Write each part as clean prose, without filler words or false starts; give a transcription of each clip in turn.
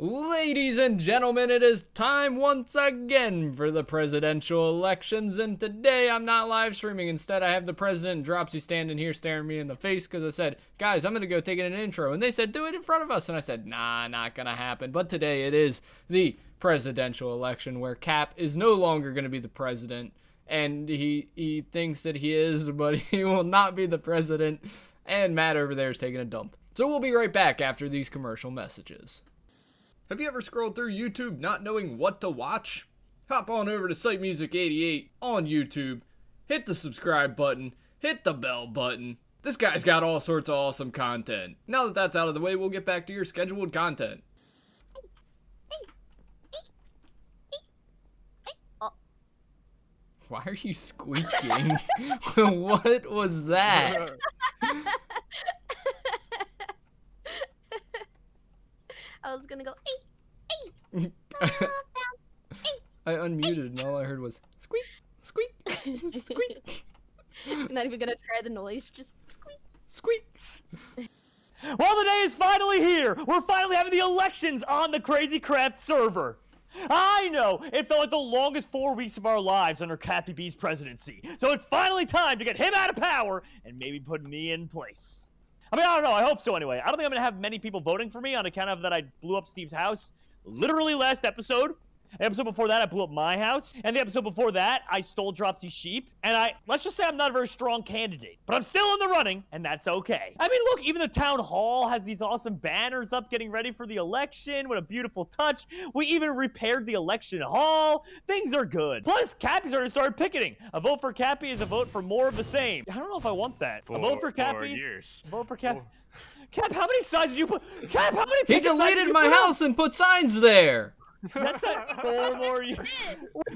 Ladies and gentlemen, it is time once again for the presidential elections, and today I'm not live streaming. Instead, I have the president and Dropsy standing here staring me in the face because I said, guys, I'm going to go take an intro, and they said, do it in front of us, and I said, nah, not going to happen. But today it is the presidential election where Cap is no longer going to be the president, and he thinks that he is, but he will not be the president, and Matt over there is taking a dump. So we'll be right back after these commercial messages. Have you ever scrolled through YouTube not knowing what to watch? Hop on over to Sight Music 88 on YouTube, hit the subscribe button, hit the bell button. This guy's got all sorts of awesome content. Now that that's out of the way, we'll get back to your scheduled content. Why are you squeaking? What was that? I was gonna go, hey. I unmuted and all I heard was squeak, squeak, squeak. I'm not even gonna try the noise, just squeak. Squeak. Well, the day is finally here. We're finally having the elections on the CRAZYCRAFT server. I know, it felt like the longest 4 weeks of our lives under Cappy B's presidency. So it's finally time to get him out of power and maybe put me in place. I mean, I don't know. I hope so anyway. I don't think I'm going to have many people voting for me on account of that I blew up Steve's house literally last episode. The episode before that, I blew up my house. And the episode before that, I stole Dropsy's sheep. And let's just say I'm not a very strong candidate. But I'm still in the running, and that's okay. I mean, look, even the town hall has these awesome banners up getting ready for the election. What a beautiful touch. We even repaired the election hall. Things are good. Plus, Cappy's already started picketing. A vote for Cappy is a vote for more of the same. I don't know if I want that. A vote for Cappy. 4 years. A vote for Cappy. Cap, how many signs did you put? Cap, how many? He deleted my house and put signs there. That's at 4 more years.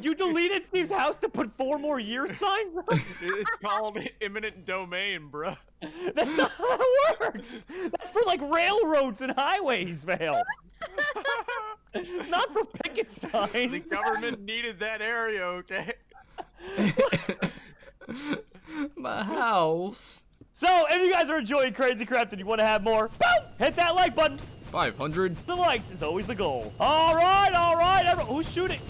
You deleted Steve's house to put 4 more year signs up? It's called eminent domain, bruh. That's not how it works. That's for like railroads and highways, Vale. Not for picket signs. The government needed that area, okay? My house. So, if you guys are enjoying CRAZYCRAFT and you want to have more, boom, hit that like button. 500. The likes is always the goal. All right, everyone. Who's shooting?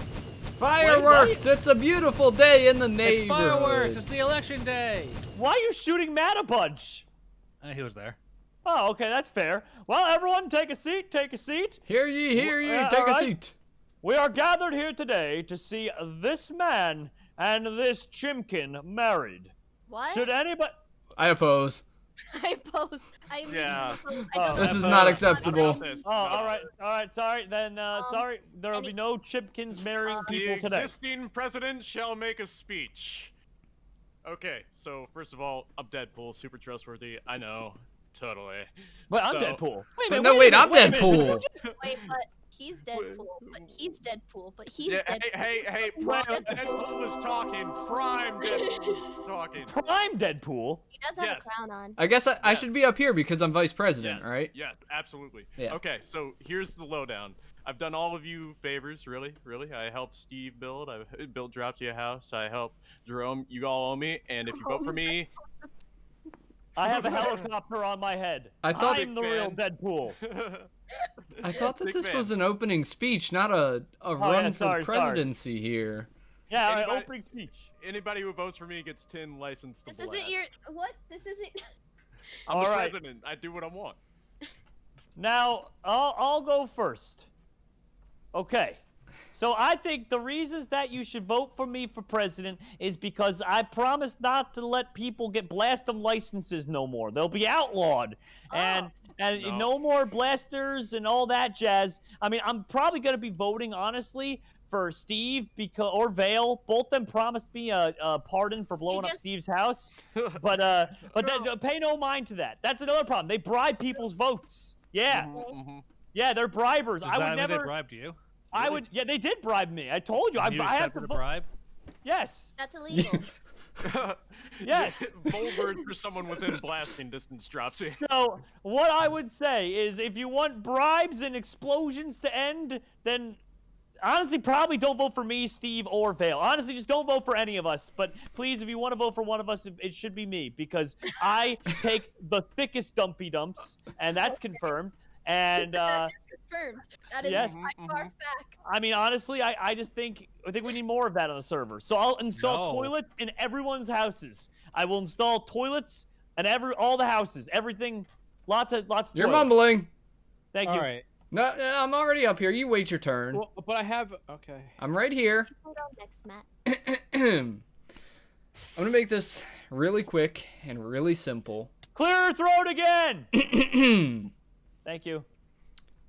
Fireworks! It's a beautiful day in the neighborhood. It's fireworks! It's the election day! Why are you shooting Matt a bunch? He was there. Oh, okay, that's fair. Well, everyone, take a seat, take a seat. Hear ye, take all a right. seat. We are gathered here today to see this man and this chimkin married. What? Should anybody... I oppose. I oppose. I immediately Yeah. oppose. Oh, I don't This is oppose. not acceptable. Oh, all right, sorry. Then, sorry, there will be no chimkins marrying people The today. existing president shall make a speech. Okay, so first of all, I'm Deadpool, super trustworthy. I know, totally. But I'm So- Deadpool. Wait a But minute, no, a wait, minute, I'm wait a minute. Deadpool. Wait, but he's Deadpool. But he's Deadpool. But he's Yeah, Deadpool. hey, prime Deadpool is talking. Prime Deadpool is talking. Prime Deadpool? He does have Yes. a crown on. I guess I Yes. should be up here because I'm vice president, Yes, right? Yeah, absolutely. Yeah. Okay, so here's the lowdown. I've done all of you favors, really. I helped Steve build. I built Dropsy a house. I helped Jerome. You all owe me. And if you vote for me, I have a helicopter on my head. I thought- I'm the real Fan. Deadpool. I thought that Big this fan. was an opening speech, not a run sorry, for sorry. presidency here. Yeah, all right, Anybody- opening speech. Anybody who votes for me gets 10 license to This blast. isn't your what? This isn't. I'm the All right. president. I do what I want. Now, I'll go first. Okay. So I think the reasons that you should vote for me for president is because I promise not to let people get Blastem licenses no more. They'll be outlawed. And No. no more blasters and all that jazz. I mean, I'm probably going to be voting, honestly, for Steve or Vale. Both them promised me a pardon for blowing up just- Steve's house. But pay no mind to that. That's another problem. They bribe people's votes. Yeah. Mhm. Yeah, they're bribers. Does I that would mean never. they bribed you? I would. Yeah, they did bribe me. I told you. I You have to accepted a vote. bribe? Yes. That's illegal. Yes. Volbird for someone within blasting distance drops it. So what I would say is, if you want bribes and explosions to end, then honestly, probably don't vote for me, Steve, or Vale. Honestly, just don't vote for any of us. But please, if you want to vote for one of us, it should be me because I take the thickest dumpy dumps, and that's confirmed. And Confirmed. That is yes. by far fact. I mean, honestly, I think we need more of that on the server. So I'll install No. toilets in everyone's houses. I will install toilets in all the houses. Everything. Lots of You're toilets. mumbling. Thank All you. right. No, I'm already up here. You wait your turn. Well, but I have. Okay. I'm right here. Hold on next, Matt. I'm gonna make this really quick and really simple. Clear your throat again. In Thank you.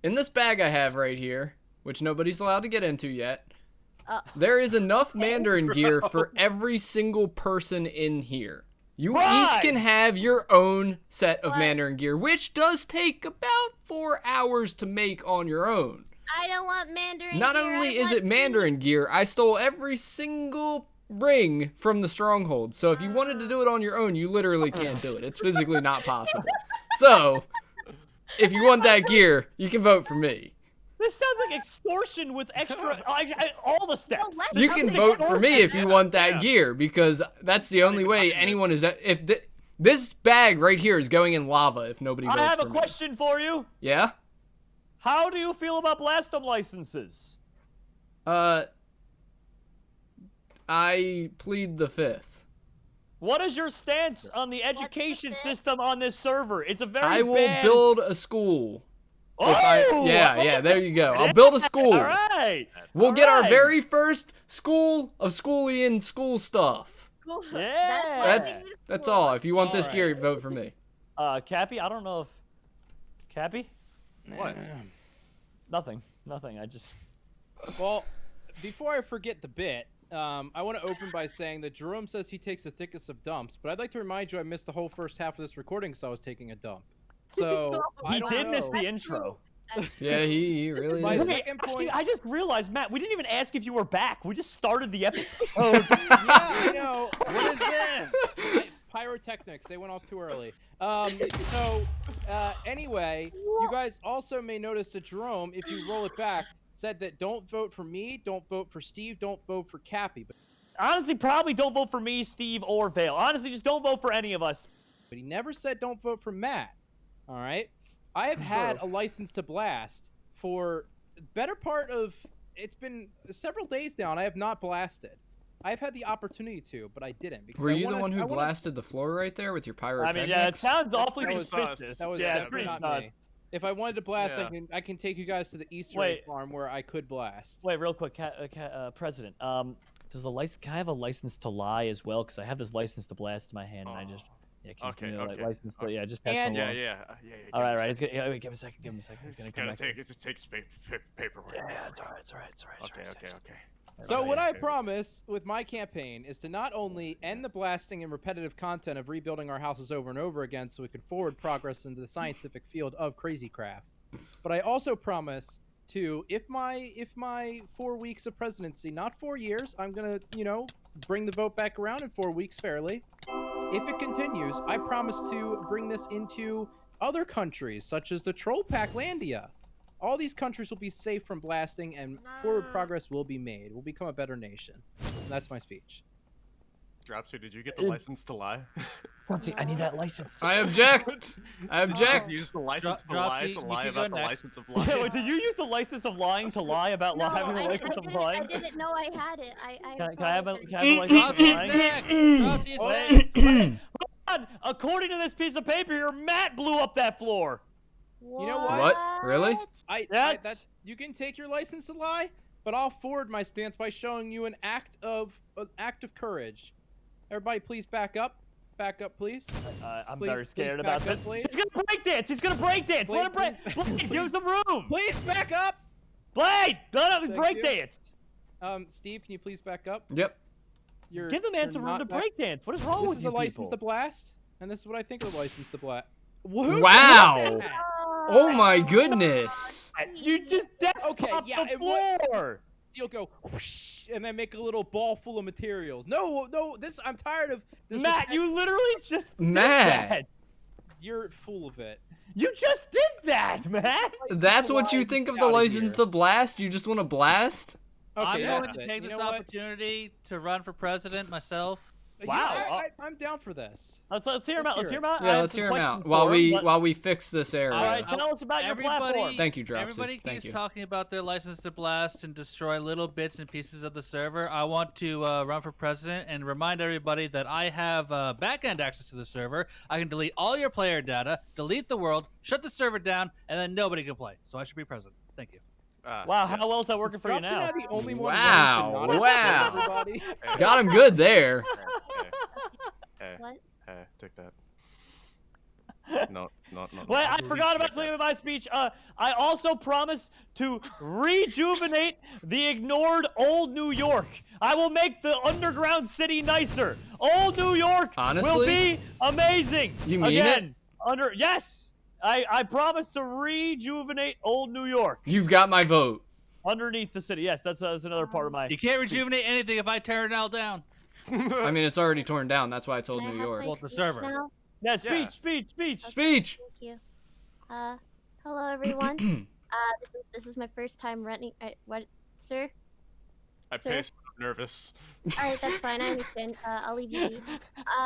this bag I have right here, which nobody's allowed to get into yet, Uh. there is enough Mandarin gear for every single person in here. You Right! each can have your own set of What? Mandarin gear, which does take about 4 hours to make on your own. I don't want Mandarin Not gear, only I is want it Mandarin gear, I stole every single ring from the stronghold. So if you wanted to do it on your own, you literally can't do it. It's physically not possible. So, if you want that gear, you can vote for me. This sounds like extortion with extra all the steps. let's You This can is vote for me if you want that Yeah. gear, because that's the only way anyone is. This bag right here is going in lava if nobody votes I have for a me. question for you. Yeah? How do you feel about Blastem licenses? I plead the fifth. What is your stance on the education fifth? system on this server? It's a very I will bad... build a school. Oh! Yeah, there you go. I'll build a school. All right. We'll get our Alright. very first school of schooling school stuff. Cool. Yeah. That's all. If you want this Alright. gear, vote for me. Cappy, I don't know if... Cappy? What? Nothing. I just... Well, before I forget the bit, I want to open by saying that Jerome says he takes the thickest of dumps, but I'd like to remind you I missed the whole first half of this recording because I was taking a dump. So I He don't did miss know. the intro. Yeah, he really My is. Wait, second actually, point- I just realized, Matt, we didn't even ask if you were back. We just started the episode. Yeah, I know. What is this? Pyrotechnics, they went off too early. Anyway, you guys also may notice that Jerome, if you roll it back, said that don't vote for me, don't vote for Steve, don't vote for Cappy. Honestly, probably don't vote for me, Steve, or Vale. Honestly, just don't vote for any of us. But he never said don't vote for Matt. All right? I have had a license to blast for better part of, it's been several days now, and I have not blasted. I've had the opportunity to, but I didn't. Because Were I you wanted, the one who I wanted- blasted the floor right there with your I pyrotechnics? mean, yeah, it sounds awfully That was suspicious. that was yeah, it's definitely pretty not nuts. me. If I wanted to blast, Yeah. I can take you guys to the Easter Wait. egg farm where I could blast. Wait, real quick, President. Does the license? Can I have a license to lie as well? Because I have this license to blast in my hand, and I just Okay, me a okay, license to okay. yeah, just pass And- me along. Yeah. All right. It's gonna, wait, give him a second. Give him a second. He's It's gonna come gonna back. take. It takes paperwork. Yeah, it's all right. It's all right. It's all right. Okay. So Alright. what I promise with my campaign is to not only end the blasting and repetitive content of rebuilding our houses over and over again so we can forward progress into the scientific field of CRAZYCRAFT, but I also promise to, if my 4 weeks of presidency, not 4 years, I'm gonna, bring the vote back around in 4 weeks fairly. If it continues, I promise to bring this into other countries, such as the Troll Packlandia. All these countries will be safe from blasting, and forward progress will be made. We'll become a better nation. And that's my speech. Dropsy, did you get the license to lie? I need that license. I object. I object. Use the license to Dropsy, lie you to can lie go about the next. license of Yeah, lying. wait, did you use the license of lying to lie about No, having the I license of didn't, lying? I didn't know I had it. Can I have a apologize. license of Dropsy's lying? next. Dropsy's Wait, next. God, according to this piece of paper here, Matt blew up that floor. You know what? What? Really? That's- You can take your license to lie, but I'll forward my stance by showing you an act of courage. Everybody, please back up. Back up, please. I'm Please- very please scared back about up, this. please. He's gonna break dance. He's gonna break dance. Let him break. Blade, give us some room. Please back up. Blade, let him Thank break you. dance. Steve, can you please back up? Yep. Give the man some room to break dance. What is wrong This with is you a license to people? blast, and this is what I think of a license to blast. Wow. Oh my goodness. You just Okay, desktop yeah, the it was- floor. You'll go whoosh, and then make a little ball full of materials. No, I'm tired of this. Matt, you literally just did Matt. that. You're full of it. You just did that, Matt. That's what you think of the Outta license here. to blast? You just want to blast? I'm Okay, going that's to it. take You this know what? opportunity to run for president myself. Wow. I'm down for this. Let's hear him out. Let's hear him out. I Yeah, have let's some hear him questions out while for we him, but- while we fix this area. All right, tell us about your platform. Thank you, Dropsy. Everybody Thank keeps you. talking about their license to blast and destroy little bits and pieces of the server. I want to run for president and remind everybody that I have back-end access to the server. I can delete all your player data, delete the world, shut the server down, and then nobody can play. So I should be president. Thank you. Wow, how well is that working for you Dropsy now? the only one Wow, running to not wow. everybody. Got him good there. Hey, What? hey, take that. No. Wait, I forgot about something in my speech. I also promise to rejuvenate the ignored old New York. I will make the underground city nicer. Old New York will Honestly? be amazing. You mean it? Again, yes. I promise to rejuvenate old New York You've got my vote. underneath the city. Yes, that's another part of my. You can't rejuvenate anything if I tear it all down. I mean, it's already torn down. That's why it's old Can I New have York. my Well, the speech server. now? Yeah, Yeah. speech. Speech. Thank you. Hello everyone. This is my first time running. What, sir? I Sir? paced. I'm nervous. All right, that's fine. I understand. I'll leave you be.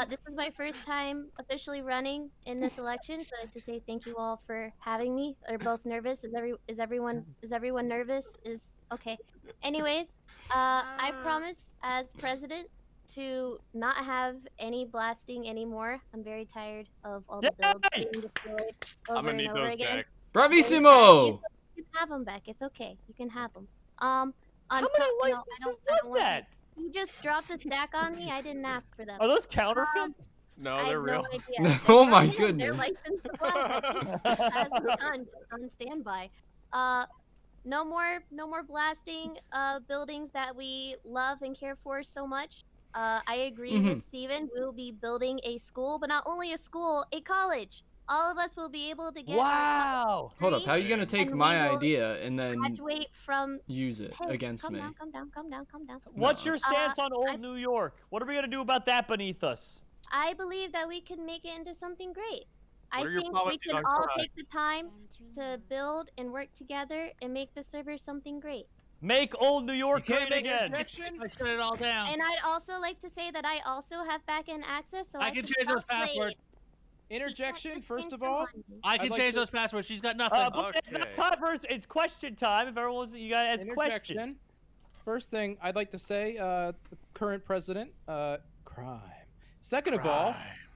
This is my first time officially running in this election, so I'd like to say thank you all for having me. They're both nervous. Is everyone nervous? Okay. Anyways, I promise as president to not have any blasting anymore. I'm very tired of all the builds Yay! being destroyed I'm over gonna and need over those again. back. Bravissimo. You can have them back. It's okay. You can have them. On How top, many no, licenses I don't was want that? them. You just dropped a stack on me. I didn't ask for them. Are those counterfeit? No, I they're have real. no idea. No, They're oh my not in. They're goodness. licensed to blast. I think as done, just on standby. No more blasting buildings that we love and care for so much. I agree with Steven. We will be building a school, but not only a school, a college. All of us will be able to get our Wow. Hold up. How are you gonna take And my we will idea and then graduate from. use it Hey, against calm me? down, calm down, calm down, calm down. What's No. your stance on old I- New York? What are we gonna do about that beneath us? I believe that we can make it into something great. I What are your think we policies can on all crime? take the time to build and work together and make the server something great. Make old New You York can't great make again. I shut it all down. And I'd also like to say that I also have back-end access, so I can change those calculate- passwords. you can't Interjection, just first change of them all. on me. I can I'd like change to- those passwords. She's got nothing. But it's not Okay. time for it's question time. If everyone's you guys ask questions. Interjection. First thing I'd like to say, the current president, crime. Second of all,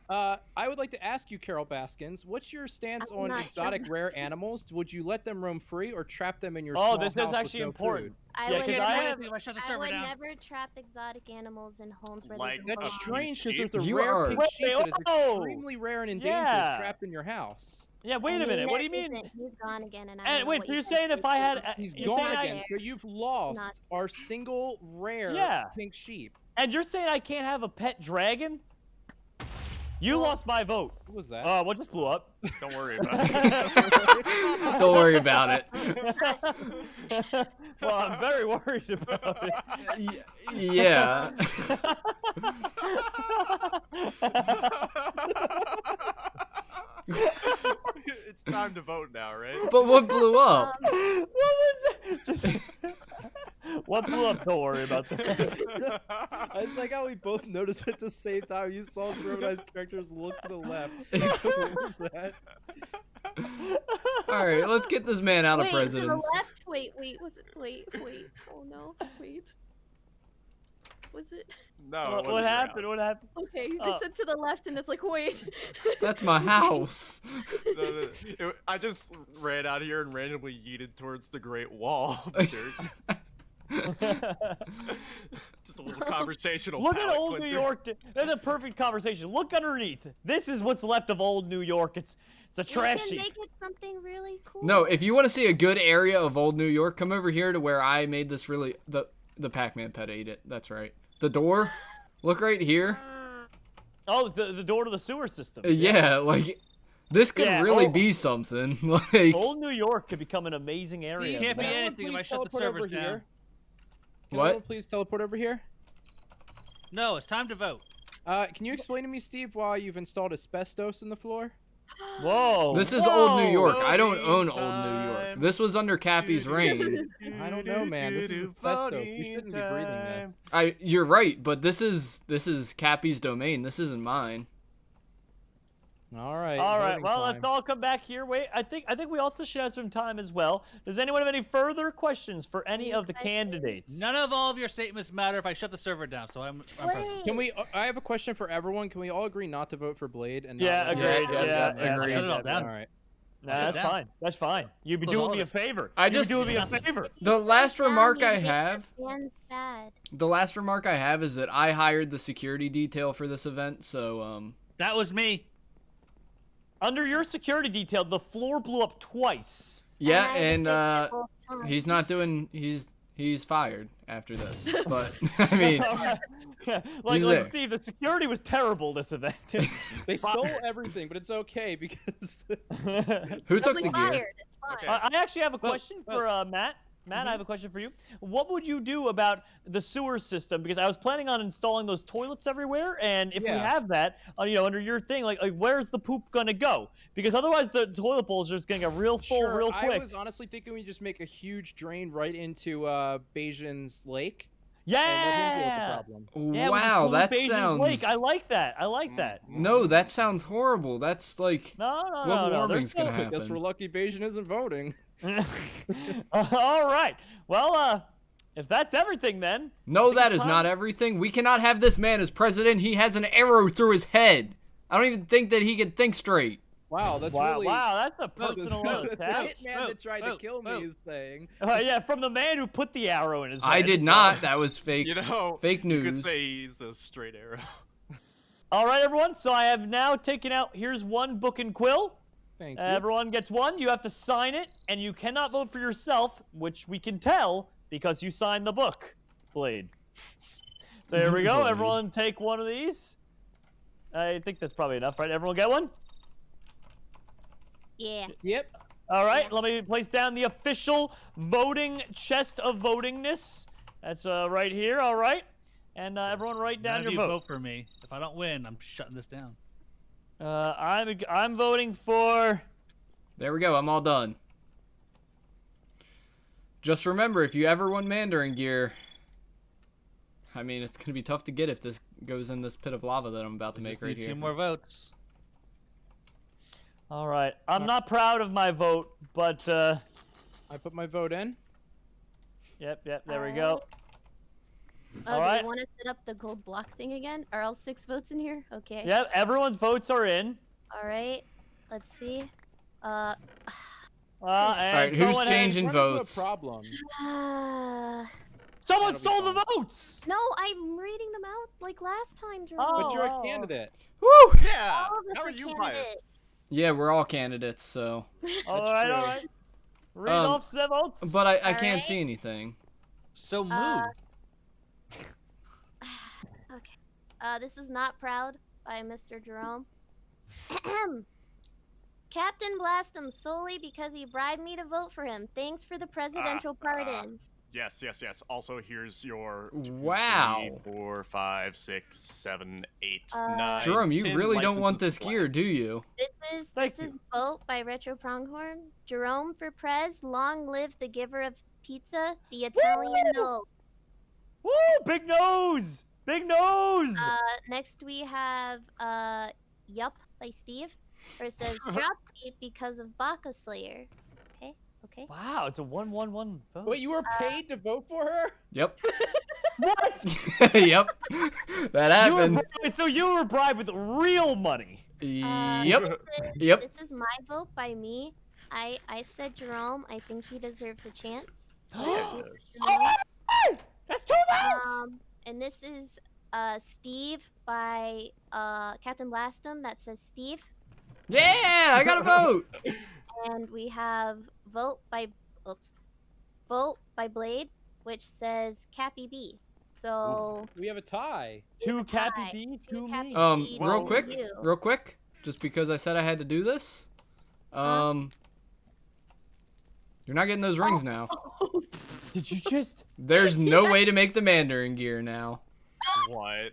I would like to ask you, Carol Baskins, what's your stance I'm on not exotic rare animals? Would you let them roam free or trap them in your Oh, small this is house with actually no important. food? I Yeah, would 'cause Can't I do have- anything if I shut the I server would down. never trap exotic animals in homes where Like they That's belong. strange, because sheep? there's a You rare are- pink Wait, sheep that is oh! extremely rare and endangered Yeah. trapped in your house. Yeah, I wait a mean, minute. What do you there mean? isn't. He's gone again, and I And don't know wait, what so you're guys saying if think I he's had doing. He's you're gone saying again, so you've lost Not- our single rare Yeah. pink sheep. And you're saying I can't have a pet dragon? You Well- lost my vote. What was that? What just blew up? Don't worry about it. Don't worry about it. Well, I'm very worried about it. Yeah. It's time to vote now, right? But what blew up? What was that? Just- what blew up? Don't worry about that. I just like how we both noticed at the same time. You saw Jerome's characters look to the left. What was that? All right, let's get this man out of Wait, prison. to the left? Wait, was it? Wait. Oh no, wait. Was it? No. it What wasn't your happened? What house. happened? Okay, you Oh. said to the left, and it's like, wait. That's my house. No. I just ran out of here and randomly yeeted towards the Great Wall. Just a little conversational. Look at palate old New cleanser. York. That's a perfect conversation. Look underneath. This is what's left of old New York. It's a trash We heap. can make it something really cool. No, if you want to see a good area of old New York, come over here to where I made this really the Pac-Man pet ate it. That's right. The door. Look right here. Oh, the door to the sewer system. Yeah, like this could Yeah, really oh. be something. Like Old New York could become an amazing You area. can't be man. anything if I Please shut the teleport over servers down. here. Can What? everyone please teleport over here? No, it's time to vote. Can you explain to me, Steve, why you've installed asbestos in the floor? Whoa. this is old New York. I don't Voting own old New York. This was under Cappy's reign. I don't know, man. This is Festo. We shouldn't be breathing this. You're right, but this is Cappy's domain. This isn't mine. All right. All right. voting Well, time. let's all come back here. Wait, I think we also should have some time as well. Does anyone have any further questions for any of the candidates? None of all of your statements matter if I shut the server down. So I'm present. Can we? I have a question for everyone. Can we all agree not to vote for Blade? And Yeah, not vote agreed. for Yeah, agreed. Shut it all down. All right. Nah, Shut that's down. fine. That's fine. You'd be Close doing all me a of favor. I You'd just- be doing me a favor. The last remark I Make have, the fans sad. the last remark I have is that I hired the security detail for this event, so That was me. Under your security detail, the floor blew up twice. yeah, I had to and fix it both he's not times. doing he's fired after this. But I mean, Yeah, like He's there. Steve, the security was terrible this event. They stole everything, but it's okay because who But took we the gear? fired. It's fine. Okay. I actually have a Vote, question vote. for Matt. Matt, I have a question for you. What would you do about the sewer system? Because I was planning on installing those toilets everywhere, and if we Yeah. have that, under your thing, like where's the poop gonna go? Because otherwise, the toilet bowls are just gonna get real full sure, real quick. I was honestly thinking we just make a huge drain right into Bajan's lake. And let him deal with the Yeah. problem. Yeah, we just Wow, pollute that Bajan's sounds. Lake. I like that. I like that. No, that sounds horrible. That's like No, no, global no. warming's There's gonna no... Guess we're happen. lucky Bajan isn't voting. All right. Well, if that's everything, then. No, think that it's is not time. everything. We cannot have this man as president. He has an arrow through his head. I don't even think that he can think straight. Wow, that's Wow, really wow, that's a Vote, personal vote, the attack. hitman that tried to vote, kill me vote. is saying. Yeah, from the man who put the arrow in his head. I did not. That was fake. You know, Fake you could news. say he's a straight arrow. All right, everyone. So I have now taken out. Here's one book and quill. Thank you. Everyone gets one. You have to sign it, and you cannot vote for yourself, which we can tell because you signed the book, Blade. So here we go. Blade. Everyone take one of these. I think that's probably enough, right? Everyone get one? Yeah. Yep. All right, let me place down the official voting chest of votingness. That's right here, all right? And everyone write None down of your you vote. vote for me. If I don't win, I'm shutting this down. I'm voting for... There we go. I'm all done. Just remember, if you ever want Mandarin gear, I mean, it's gonna be tough to get if this goes in this pit of lava that I'm about to We make just right need here. 2 more votes. All right, I'm not proud of my vote, but I put my vote in. yep, there we go. Oh, All do right. you want to set up the gold block thing again? Are all 6 votes in here? Okay. Yep, everyone's votes are in. All right. Let's see. And Alright, who's someone changing Run into a votes? problem. Someone That'll be stole the fun. votes! no, I'm reading them out like last time, Jerome. Oh. But you're a candidate. Woo! Yeah. All of us How are are you candidates. biased? Yeah, we're all candidates, so. All right, true. all right. Read Um, off the votes. But I All can't right. see anything. So move. Okay. This is not proud by Mr. Jerome. Captain Blastem solely because he bribed me to vote for him. Thanks for the presidential pardon. Yes. Also, here's your Wow. 3, 4, 5, 6, 7, 8, Uh, 9. Jerome, you 10 really don't want licenses this gear, left. do you? Thank This is vote by Retropronghorn. Jerome for Prez. Long live the giver of pizza, the Italian nose. Woo! Big nose! Big nose! Next we have Yup by Steve. Where it says drop Steve because of Baka Slayer. Okay. Wow, it's a 1-1-1 vote. Wait, you were paid to vote for her? Yep. What? Yep. That You were happened. bribed, so you were bribed with real money. Yep. This Yep. is my vote by me. I said Jerome. I think he deserves a chance. So let's do Jerome. That's 2 votes! And this is Steve by Captain Blastem. That says Steve. Yeah, I got a vote. And we have vote by Blade, which says Cappy B. So We have a tie. 2 Cappy tie. B, 2 2 Cappy me. B, Real to quick, you. real quick, just because I said I had to do this. You're not getting those rings now. Did you just... There's no way to make the Mandarin gear now. What?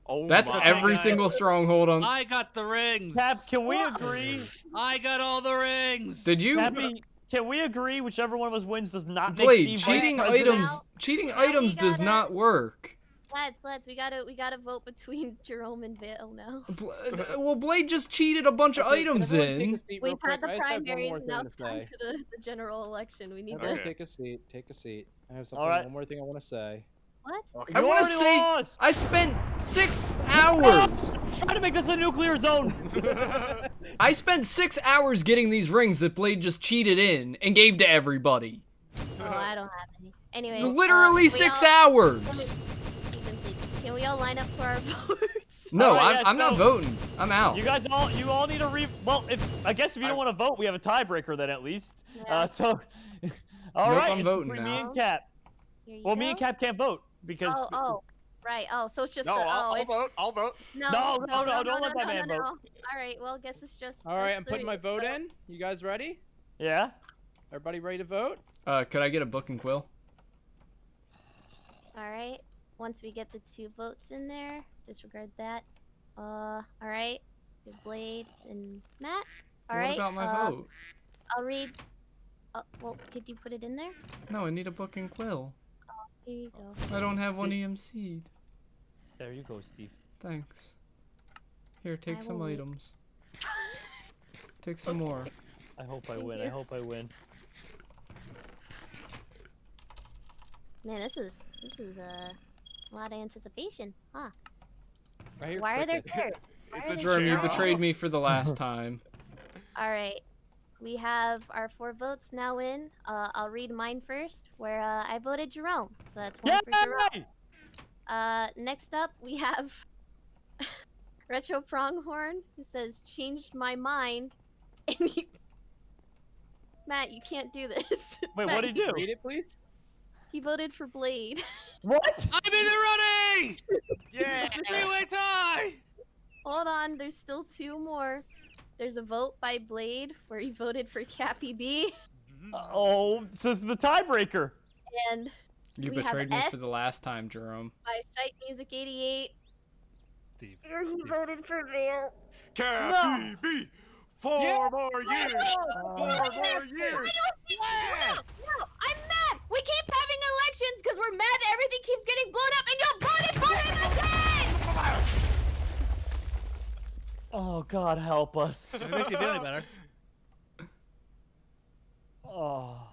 Oh That's my every God. single stronghold on. I got the rings. Cap, can we agree? I got all the rings. Did you? Cappy, Can we agree whichever one of us wins does not make Blade, Steve cheating vice president? cheating Now we items does gotta- not work. Let's we gotta vote between Jerome and Bill now. Well, Blade just cheated a bunch of Okay, can items everyone take in. a seat real We've had quick? the I just have one primaries, more and now thing it's to time say. for the general election. We need Everyone to. take a seat. Take a seat. I have something. Alright. One more thing I want to say. What? I You want to already say lost. I spent 6 hours. Try to make this a nuclear zone. I spent 6 hours getting these rings that Blade just cheated in and gave to everybody. Oh, I don't have any. Anyways, Literally we 6 all- hours. Can we all line up for our votes? No, Alright, I'm not so- voting. I'm out. You all need to well, I guess if you don't want to vote, we have a tiebreaker then at least. Yeah. So, all right, I'm voting me now. and Cap. Here you Well, go. me and Cap can't vote because. Oh, right. Oh, so it's just No, the. I'll it's- vote. I'll vote. No, No, don't let that man vote. All right, well, guess it's just. All right, us I'm putting three. my vote So- in. You guys ready? Yeah. Everybody ready to vote? Could I get a book and quill? All right. Once we get the 2 votes in there, disregard that. All right. Good Blade and Matt. All What right. about my vote? I'll read. Well, could you put it in there? No, I need a book and quill. Here you go. I don't have one EMC'd. There you go, Steve. Thanks. Here, take I some will wait. items. Take some more. I hope I Thank win. you. I hope I win. Man, this is a lot of anticipation, huh? Right here, Why are there crickets. chairs? Why It's are a there Jerome, you chairs? chair. betrayed me for the last time. All right. We have our 4 votes now in. I'll read mine first, where I voted Jerome. So that's 1 for Jerome. Yay! Next up, we have Retropronghorn, who says, changed my mind. And Matt, you can't do this. Wait, Matt, what'd he do? Read it, please. He voted for Blade. What? I'm in the running! Yeah. Three-way tie! Hold on, there's still 2 more. There's a vote by Blade, where he voted for Cappy B. Oh, so it's the tiebreaker. And You We have betrayed me S. for the last time, Jerome. by Sight Music 88, Steve. where he voted for Bill. Cappy B. 4 more years. 4 more years. No, I'm mad! We keep having elections because we're mad that everything keeps getting blown up and you voted for him again! Oh God, help us. If it makes you feel any better. Oh.